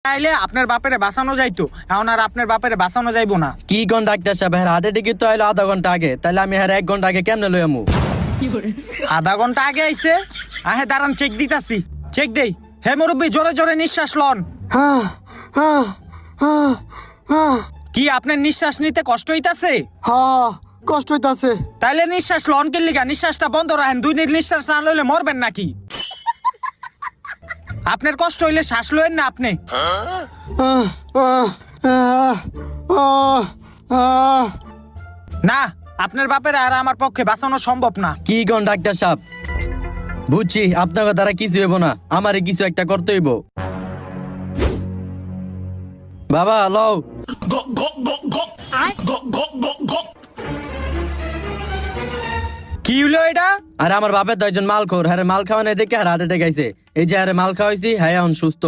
তাইলে আপনার বাপেরে বাঁচানো যাইতো, এখন আর আপনার বাপেরে বাঁচানো যাইবো না। কি কোন ডাক্তার সাহেব, হ্যাঁ হার্ট অ্যাটাক তো আইলো আধা ঘন্টা আগে, তাহলে আমি হ্যাঁ 1 ঘন্টা আগে কেমনে লই আমু? আধা ঘন্টা আগে আইছে? আহে দাঁড়ান, চেক দিতাছি। চেক দেই। হে মুরব্বী, জোরে জোরে নিঃশ্বাস লন। কি আপনার নিঃশ্বাস নিতে কষ্ট হইতাছে? কষ্ট হইতাছে। তাইলে নিঃশ্বাস লন কে লিগা? নিঃশ্বাসটা বন্ধ রাখেন, 2 মিনিট নিঃশ্বাস না লইলে মরবেন নাকি? আপনার কষ্ট হইলে শ্বাস লয়েন না আপনি। না, আপনার বাপের আর আমার পক্ষে বাঁচানো সম্ভব না। কি কোন ডাক্তার সাহেব, বুঝছি আপনার দ্বারা কিছু হইব না, আমারে কিছু একটা করতে হইব। বাবা লও। কি হইলো এটা? আরে আমার বাপের তো একজন মাল খোর, হ্যাঁ মাল খাওয়া নাই দেখে হার্ট অ্যাটাক আইছে। এই যে আরে মাল খাওয়াইছি, হ্যাঁ এখন সুস্থ।